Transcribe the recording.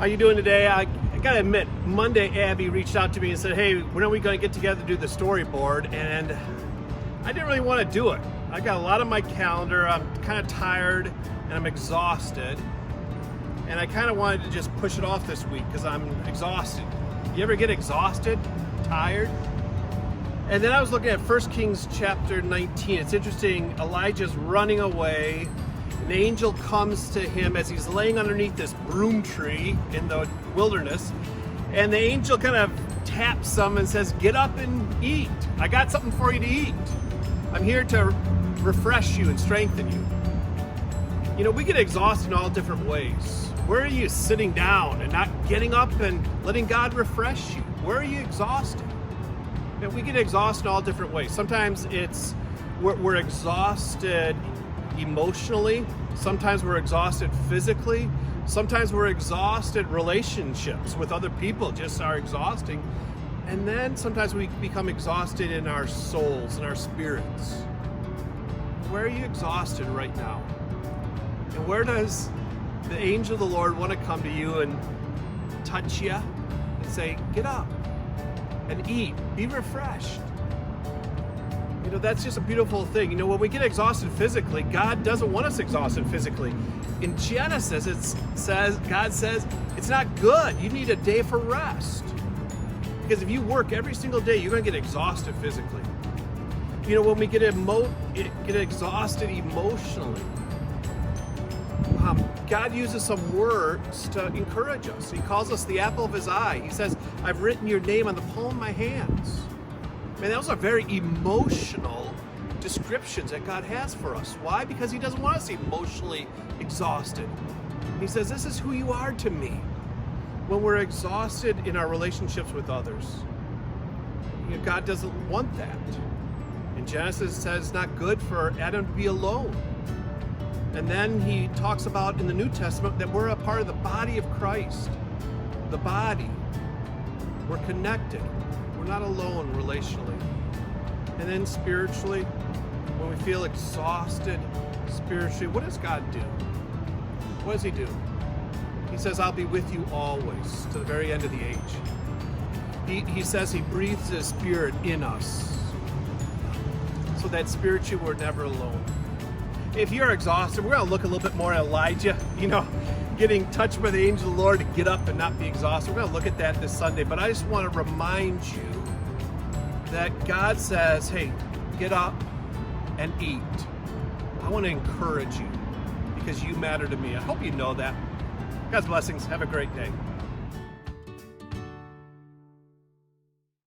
How you doing today? I gotta admit, Monday Abby reached out to me and said, hey, when are we gonna get together to do the storyboard? And I didn't really want to do it. I got a lot on my calendar. I'm kind of tired and I'm exhausted. And I kind of wanted to just push it off this week because I'm exhausted. You ever get exhausted, tired? And then I was looking at 1 Kings chapter 19. It's interesting, Elijah's running away. An angel comes to him as he's laying underneath this broom tree in the wilderness. And the angel kind of taps him and says, get up and eat. I got something for you to eat. I'm here to refresh you and strengthen you. You know, we get exhausted in all different ways. Where are you sitting down and not getting up and letting God refresh you? Where are you exhausted? You know, we get exhausted in all different ways. Sometimes we're exhausted emotionally. Sometimes we're exhausted physically. Sometimes we're exhausted. Relationships with other people just are exhausting. And then sometimes we become exhausted in our souls and our spirits. Where are you exhausted right now? And where does the angel of the Lord want to come to you and touch you and say, get up and eat, be refreshed? You know, that's just a beautiful thing. You know, when we get exhausted physically, God doesn't want us exhausted physically. In Genesis, God says, it's not good. You need a day for rest. Because if you work every single day, you're going to get exhausted physically. You know, when we get exhausted emotionally, God uses some words to encourage us. He calls us the apple of his eye. He says, I've written your name on the palm of my hands. Man, those are very emotional descriptions that God has for us. Why? Because he doesn't want us emotionally exhausted. He says, this is who you are to me. When we're exhausted in our relationships with others, you know, God doesn't want that. In Genesis, it says it's not good for Adam to be alone. And then he talks about in the New Testament that we're a part of the body of Christ. The body. We're connected. We're not alone relationally. And then spiritually, when we feel exhausted spiritually, what does God do? What does he do? He says, I'll be with you always to the very end of the age. He says he breathes his spirit in us so that spiritually we're never alone. If you're exhausted, we're going to look a little bit more at Elijah, you know, getting touched by the angel of the Lord to get up and not be exhausted. We're going to look at that this Sunday, but I just want to remind you that God says, hey, get up and eat. I want to encourage you because you matter to me. I hope you know that. God's blessings. Have a great day.